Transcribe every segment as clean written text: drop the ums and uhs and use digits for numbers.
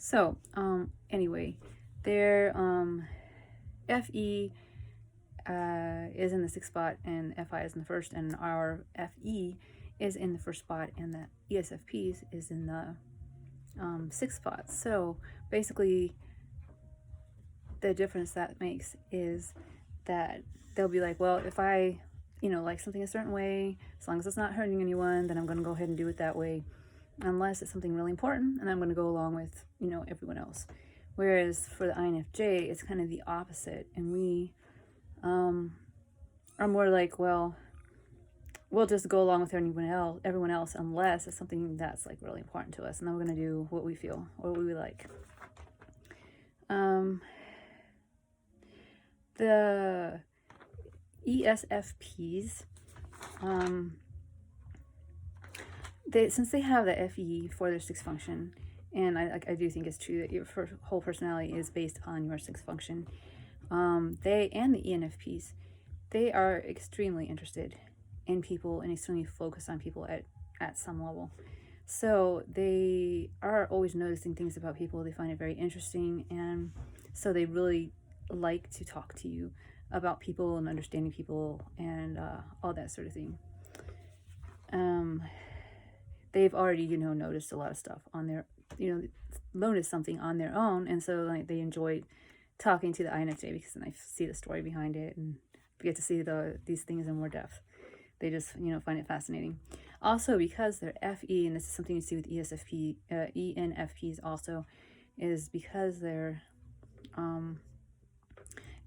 So, anyway, their FE is in the 6th spot and FI is in the 1st, and our FE is in the 1st spot, and the ESFPs is in the 6th spot. So basically, the difference that makes is that they'll be like, well, if I, like something a certain way, as long as it's not hurting anyone, then I'm going to go ahead and do it that way, unless it's something really important, and I'm going to go along with, everyone else. Whereas for the INFJ, it's kind of the opposite, and we are more like, well, we'll just go along with everyone else, unless it's something that's like really important to us, and then we're going to do what we feel or what we like. The ESFPs, since they have the FE for their 6th function, and I do think it's true that your whole personality is based on your 6th function, they and the ENFPs, they are extremely interested in people and extremely focused on people at some level. So they are always noticing things about people. They find it very interesting, and so they really like to talk to you about people and understanding people and all that sort of thing. They've already, noticed a lot of stuff on their, noticed something on their own, and so like they enjoy talking to the INFJ because then they see the story behind it and get to see these things in more depth. They just, find it fascinating. Also, because they're FE, and this is something to do with ENFPs also, is because they're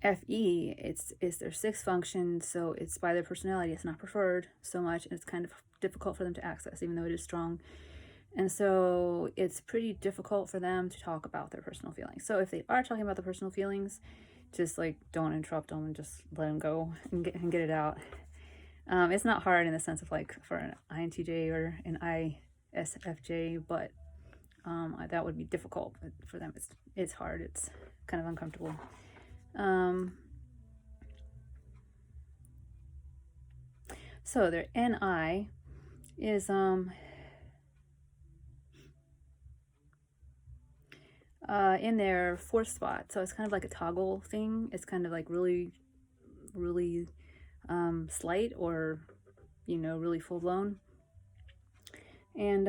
FE, it's their 6th function, so it's by their personality. It's not preferred so much, and it's kind of difficult for them to access, even though it is strong. And so it's pretty difficult for them to talk about their personal feelings. So if they are talking about the personal feelings, just like don't interrupt them and just let them go and get it out. It's not hard in the sense of like for an INTJ or an ISFJ, but that would be difficult. But for them, it's hard. It's kind of uncomfortable. So their NI is in their 4th spot, so it's kind of like a toggle thing. It's kind of like really, really slight or, really full-blown. And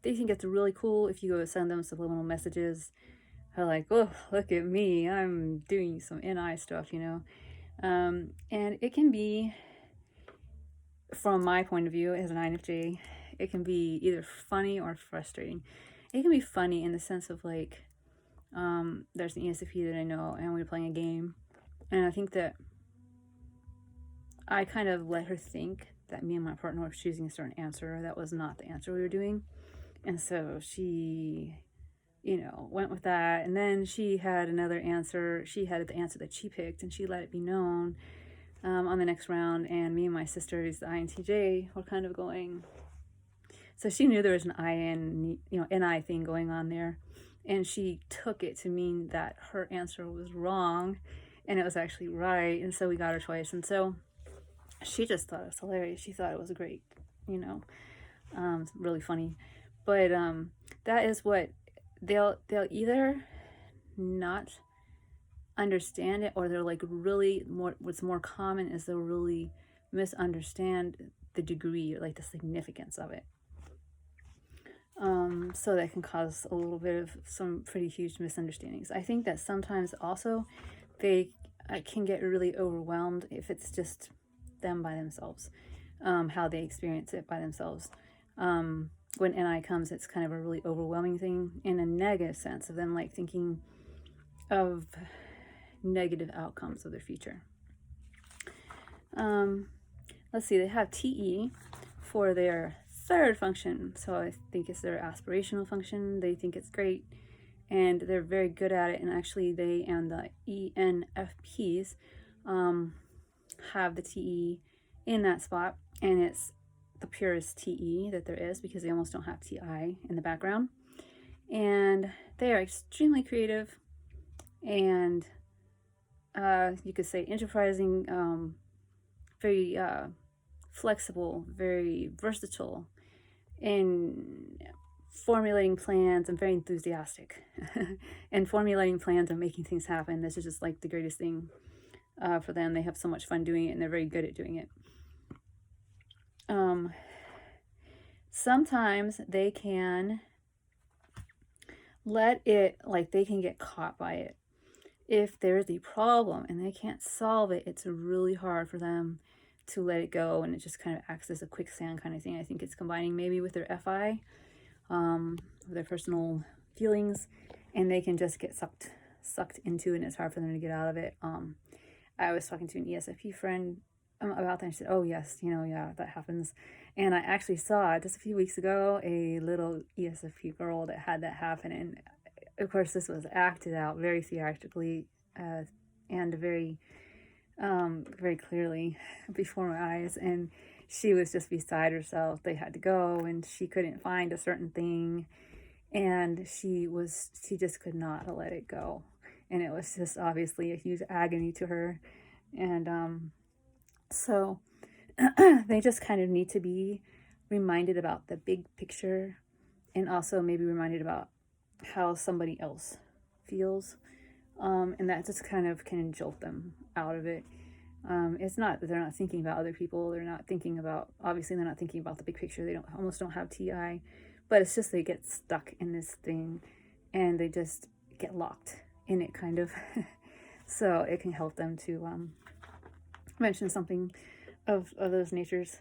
they think it's really cool if you go send them subliminal messages. They're like, oh, look at me, I'm doing some NI stuff, and it can be, from my point of view as an INFJ, it can be either funny or frustrating. It can be funny in the sense of like, there's an ESFP that I know, and we were playing a game, and I think that I kind of let her think that me and my partner were choosing a certain answer that was not the answer we were doing, and so she, went with that, and then she had another answer. She had the answer that she picked, and she let it be known on the next round, and me and my sister, who's the INTJ, were kind of going. So she knew there was an NI thing going on there, and she took it to mean that her answer was wrong, and it was actually right, and so we got her twice, and so she just thought it was hilarious. She thought it was great, really funny, but that is what they'll either not understand it, or they're like really what's more common is they'll really misunderstand the degree or like the significance of it. So that can cause a little bit of some pretty huge misunderstandings. I think that sometimes also they can get really overwhelmed if it's just them by themselves, how they experience it by themselves. When NI comes, it's kind of a really overwhelming thing in a negative sense of them like thinking of negative outcomes of their future. Let's see, they have TE for their 3rd function, so I think it's their aspirational function. They think it's great, and they're very good at it, and actually they and the ENFPs have the TE in that spot, and it's the purest TE that there is because they almost don't have TI in the background, and they are extremely creative and you could say enterprising, very flexible, very versatile, and formulating plans. I'm very enthusiastic and formulating plans and making things happen. This is just like the greatest thing for them. They have so much fun doing it, and they're very good at doing it. Sometimes they can let it, like they can get caught by it. If there's a problem and they can't solve it, it's really hard for them to let it go, and it just kind of acts as a quicksand kind of thing. I think it's combining maybe with their FI, their personal feelings, and they can just get sucked into it, and it's hard for them to get out of it. I was talking to an ESFP friend about that, and she said, oh yes, yeah, that happens. And I actually saw just a few weeks ago a little ESFP girl that had that happen, and of course this was acted out very theatrically and very clearly before my eyes, and she was just beside herself. They had to go, and she couldn't find a certain thing, and she just could not let it go, and it was just obviously a huge agony to her. And so they just kind of need to be reminded about the big picture, and also maybe reminded about how somebody else feels, and that just kind of can jolt them out of it. It's not that they're not thinking about other people. They're not thinking about the big picture. They almost don't have TI, but it's just they get stuck in this thing, and they just get locked in it, kind of. So it can help them to mention something of those natures.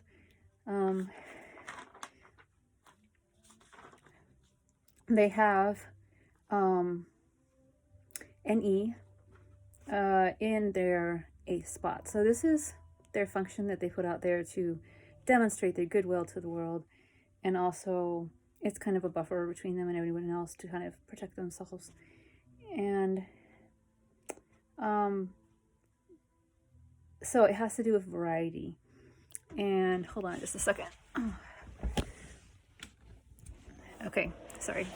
They have NE in their A spot. So this is their function that they put out there to demonstrate their goodwill to the world, and also it's kind of a buffer between them and everyone else to kind of protect themselves. And so it has to do with variety. And hold on just a second. Okay, sorry.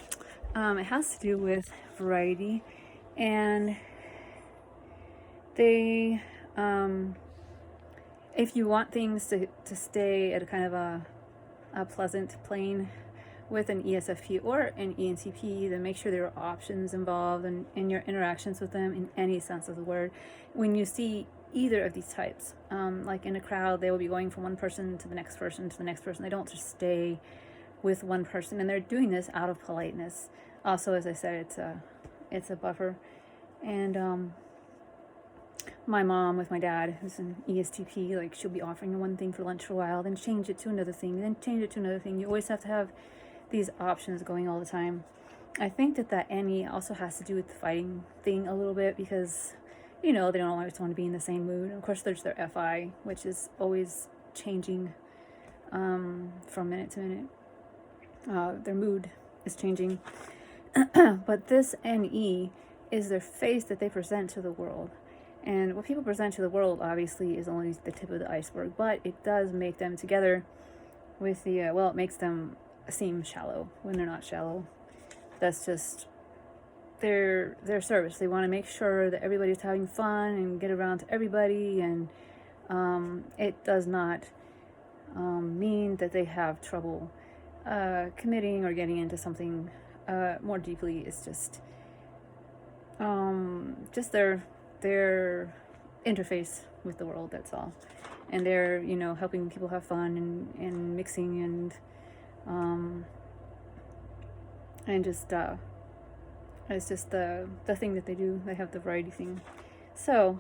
It has to do with variety, and they, if you want things to stay at a kind of a pleasant plane with an ESFP or an ENTP, then make sure there are options involved in your interactions with them in any sense of the word. When you see either of these types, like in a crowd, they will be going from one person to the next person to the next person. They don't just stay with one person, and they're doing this out of politeness. Also, as I said, it's a buffer. And my mom with my dad, who's an ESTP, like she'll be offering one thing for lunch for a while, then change it to another thing, then change it to another thing. You always have to have these options going all the time. I think that NE also has to do with the fighting thing a little bit, because they don't always want to be in the same mood. Of course, there's their FI, which is always changing from minute to minute. Their mood is changing. But this NE is their face that they present to the world. And what people present to the world, obviously, is only the tip of the iceberg, but it does make them together with the, it makes them seem shallow when they're not shallow. That's just their service. They want to make sure that everybody's having fun and get around to everybody, and it does not mean that they have trouble committing or getting into something more deeply. It's just their interface with the world, that's all. And they're helping people have fun and mixing and just it's just the thing that they do. They have the variety thing. So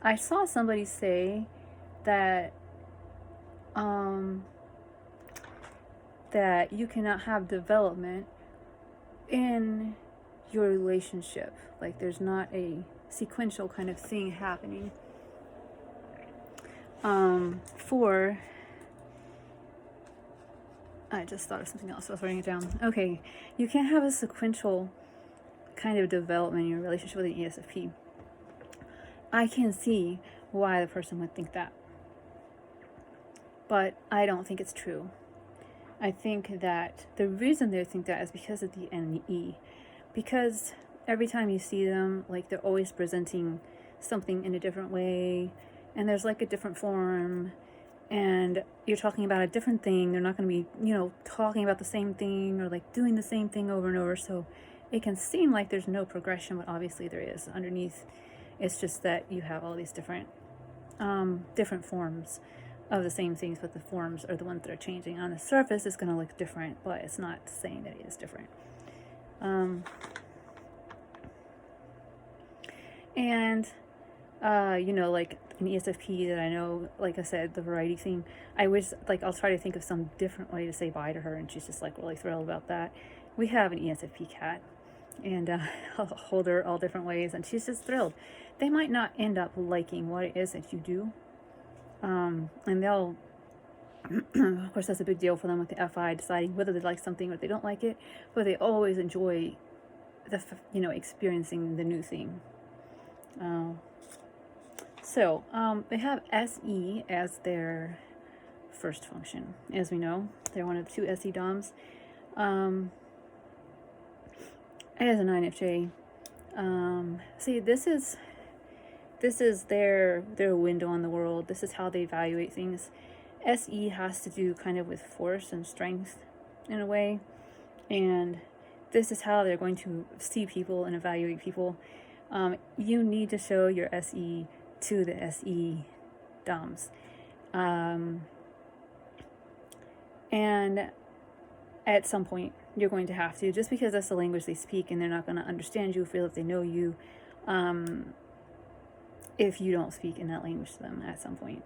I saw somebody say that that you cannot have development in your relationship. Like there's not a sequential kind of thing happening. I just thought of something else. I was writing it down. Okay, you can't have a sequential kind of development in your relationship with an ESFP. I can see why the person would think that, but I don't think it's true. I think that the reason they think that is because of the NE. Because every time you see them, like they're always presenting something in a different way, and there's like a different form, and you're talking about a different thing, they're not going to be, talking about the same thing or like doing the same thing over and over. So it can seem like there's no progression, but obviously there is underneath. It's just that you have all these different forms of the same things, but the forms are the ones that are changing. On the surface, it's going to look different, but it's not saying that it is different. And like an ESFP that I know, like I said, the variety thing, I wish, like, I'll try to think of some different way to say bye to her, and she's just like really thrilled about that. We have an ESFP cat, and I'll hold her all different ways, and she's just thrilled. They might not end up liking what it is that you do, and they'll, of course, that's a big deal for them with the FI, deciding whether they like something or they don't like it, but they always enjoy the, experiencing the new thing. So they have SE as their first function. As we know, they're one of 2 SE DOMs. As an INFJ, see, this is their window on the world. This is how they evaluate things. SE has to do kind of with force and strength in a way, and this is how they're going to see people and evaluate people. You need to show your SE to the SE DOMs. And at some point, you're going to have to, just because that's the language they speak and they're not going to understand you, feel if they know you, if you don't speak in that language to them at some point.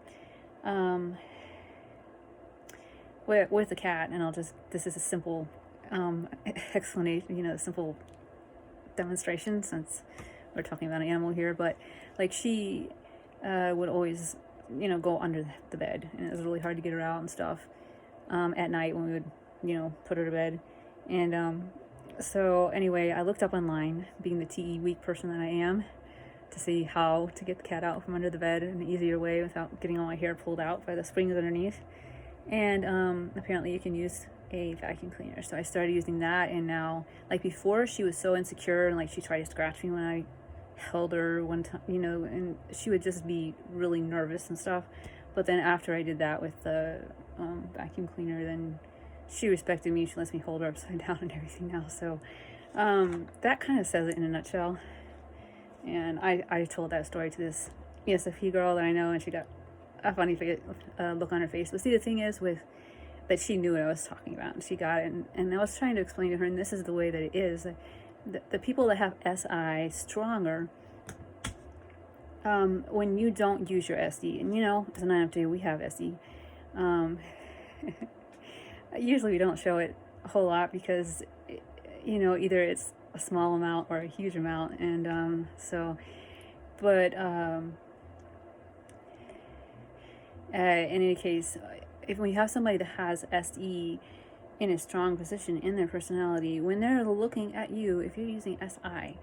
With the cat, and this is a simple explanation, a simple demonstration, since we're talking about an animal here, but like she would always, go under the bed, and it was really hard to get her out and stuff at night when we would, put her to bed. And so anyway, I looked up online, being the TE weak person that I am, to see how to get the cat out from under the bed in an easier way without getting all my hair pulled out by the springs underneath. And apparently you can use a vacuum cleaner. So I started using that, and now, like before, she was so insecure, and like she tried to scratch me when I held her one time, and she would just be really nervous and stuff. But then after I did that with the vacuum cleaner, then she respected me. She lets me hold her upside down and everything now. So that kind of says it in a nutshell. And I told that story to this ESFP girl that I know, and she got a funny look on her face. But see, the thing is that she knew what I was talking about, and she got it. And I was trying to explain to her, and this is the way that it is. The people that have SI stronger, when you don't use your SE, and as an INFJ, we have SE. Usually we don't show it a whole lot because, either it's a small amount or a huge amount, and in any case, if we have somebody that has SE in a strong position in their personality, when they're looking at you, if you're using SI,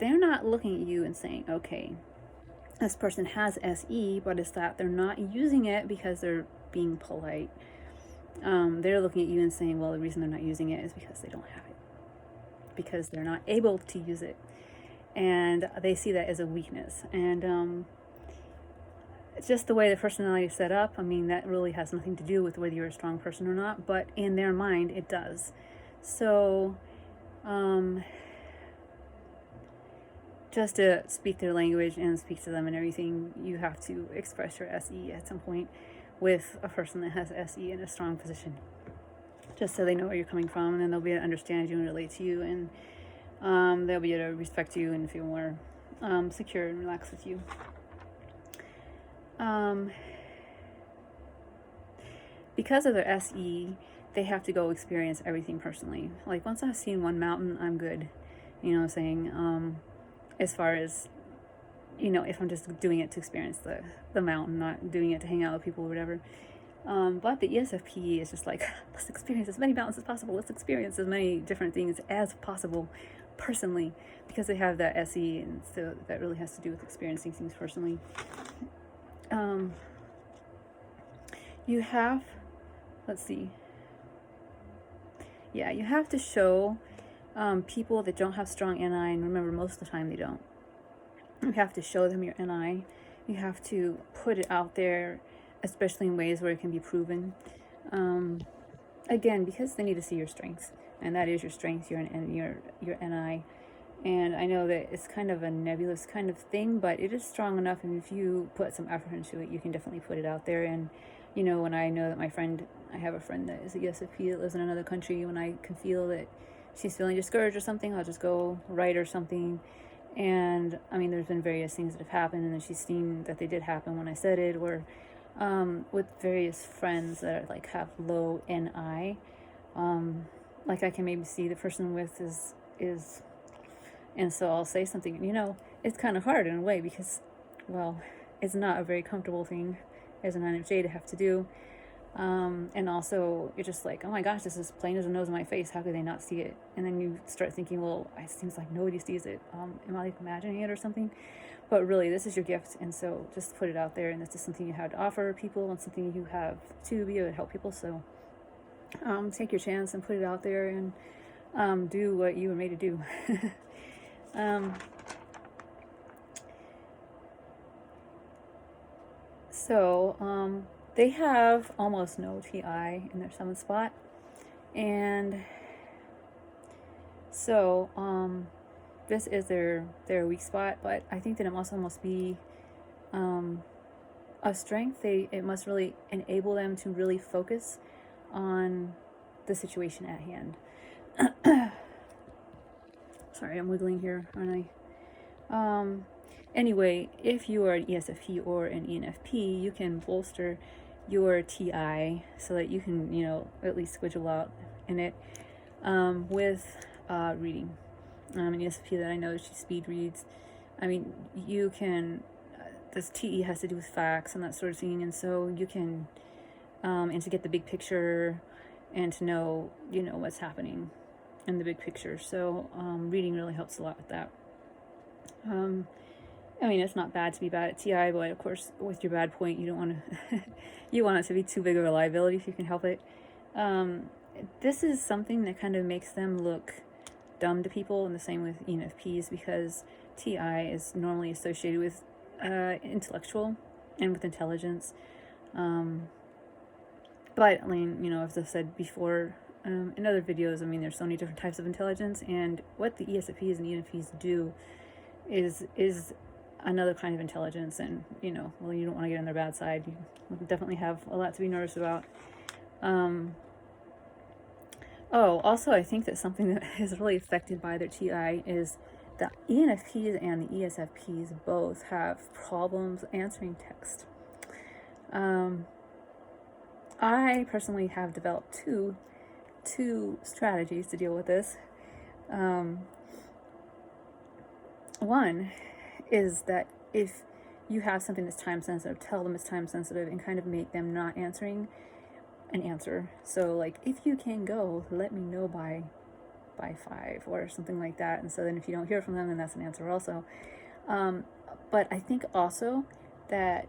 they're not looking at you and saying, okay, this person has SE, but it's that they're not using it because they're being polite. They're looking at you and saying, well, the reason they're not using it is because they don't have it, because they're not able to use it, and they see that as a weakness. And it's just the way the personality is set up. I mean, that really has nothing to do with whether you're a strong person or not, but in their mind it does. So just to speak their language and speak to them and everything, you have to express your SE at some point with a person that has SE in a strong position, just so they know where you're coming from, and then they'll be able to understand you and relate to you, and they'll be able to respect you and feel more secure and relaxed with you. Because of their SE, they have to go experience everything personally. Like, once I've seen one mountain, I'm good. You know what I'm saying? As far as, if I'm just doing it to experience the mountain, not doing it to hang out with people or whatever. But the ESFP is just like, let's experience as many mountains as possible. Let's experience as many different things as possible personally, because they have that SE, and so that really has to do with experiencing things personally. You have, you have to show people that don't have strong NI, and remember, most of the time they don't. You have to show them your NI. You have to put it out there especially in ways where it can be proven. Again, because they need to see your strengths, and that is your strength, your NI. And I know that it's kind of a nebulous kind of thing, but it is strong enough, and if you put some effort into it, you can definitely put it out there. And when I know that I have a friend that is a ESFP that lives in another country, when I can feel that she's feeling discouraged or something, I'll just go write or something. And I mean, there's been various things that have happened, and then she's seen that they did happen when I said it, or with various friends that are, like, have low NI. Like, I can maybe see the person with is and so I'll say something, it's kind of hard in a way because, well, it's not a very comfortable thing as an INFJ to have to do. And also, you're just like, oh my gosh, this is plain as the nose in my face. How could they not see it? And then you start thinking, well, it seems like nobody sees it. Am I, like, imagining it or something? But really, this is your gift. And so just put it out there. And this is something you have to offer people and something you have to be able to help people. So take your chance and put it out there and do what you were made to do. So they have almost no TI in their 7th spot, and so this is their weak spot, but I think that it must almost be a strength. It must really enable them to really focus on the situation at hand. Sorry, I'm wiggling here, aren't I? Anyway, if you are an ESFP or an ENFP, you can bolster your TI so that you can, at least squiggle out in it with reading. An ESFP that I know, she speed reads. I mean, you can, this TE has to do with facts and that sort of thing, and so you can, and to get the big picture and to know, what's happening in the big picture. So reading really helps a lot with that. I mean, it's not bad to be bad at TI, but of course, with your bad point, you don't want to, you want it to be too big of a liability if you can help it. This is something that kind of makes them look dumb to people, and the same with ENFPs, because TI is normally associated with intellectual and with intelligence. But, I mean, as I've said before in other videos, I mean, there's so many different types of intelligence, and what the ESFPs and ENFPs do is another kind of intelligence, and well, you don't want to get on their bad side. You definitely have a lot to be nervous about. Also, I think that something that is really affected by their TI is the ENFPs and the ESFPs both have problems answering text. I personally have developed two strategies to deal with this. One is that if you have something that's time sensitive, tell them it's time sensitive and kind of make them not answering an answer. So, like, if you can go, let me know by 5 or something like that. And so then if you don't hear from them, then that's an answer also. But I think also that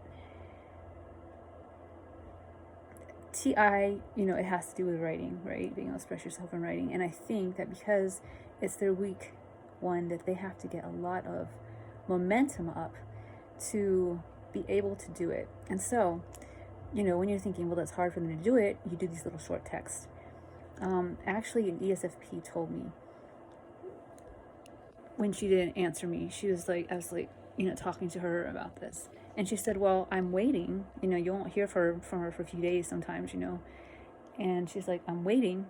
TI, it has to do with writing, right? Being able to express yourself in writing. And I think that because it's their weak one, that they have to get a lot of momentum up to be able to do it. And so, when you're thinking, well, that's hard for them to do it, you do these little short texts. Actually, an ESFP told me when she didn't answer me, she was like, I was like, talking to her about this. And she said, well, I'm waiting. You won't hear from her for a few days sometimes, And she's like, I'm waiting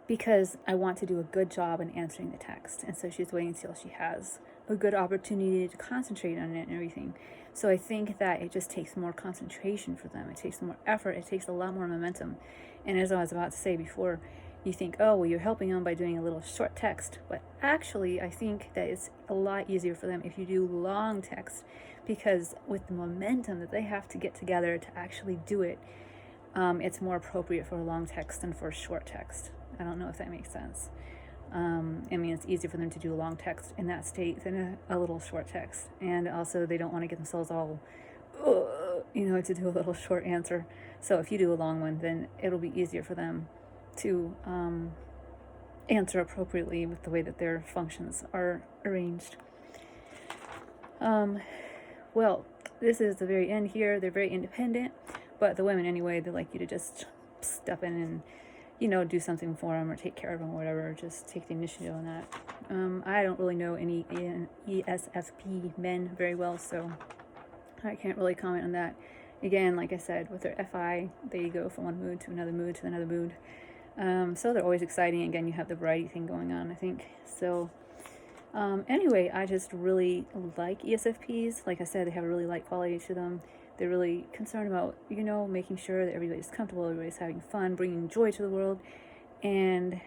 because I want to do a good job in answering the text. And so she's waiting until she has a good opportunity to concentrate on it and everything. So I think that it just takes more concentration for them. It takes more effort. It takes a lot more momentum. And as I was about to say before, you think, oh, well, you're helping them by doing a little short text. But actually, I think that it's a lot easier for them if you do long text, because with the momentum that they have to get together to actually do it, it's more appropriate for a long text than for a short text. I don't know if that makes sense. I mean, it's easier for them to do a long text in that state than a little short text. And also, they don't want to get themselves all, to do a little short answer. So if you do a long one, then it'll be easier for them to answer appropriately with the way that their functions are arranged. Well, this is the very end here. They're very independent, but the women anyway, they like you to just step in and, you know, do something for them or take care of them or whatever. Just take the initiative on that. I don't really know any ESFP men very well, so I can't really comment on that. Again, like I said, with their FI, they go from one mood to another mood to another mood. So they're always exciting. Again, you have the variety thing going on, I think. So anyway, I just really like ESFPs. Like I said, they have a really light quality to them. They're really concerned about, you know, making sure that everybody's comfortable, everybody's having fun, bringing joy to the world. And,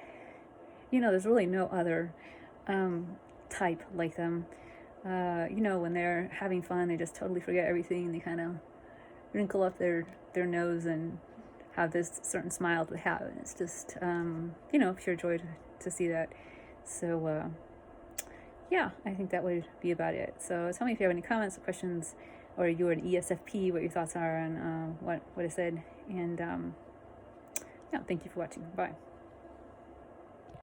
you know, there's really no other type like them. You know, when they're having fun, they just totally forget everything. They kind of wrinkle up their nose and have this certain smile that they have. And it's just, you know, pure joy to see that. So, yeah, I think that would be about it. So tell me if you have any comments or questions, or you're an ESFP, what your thoughts are on what I said. And yeah, thank you for watching. Bye.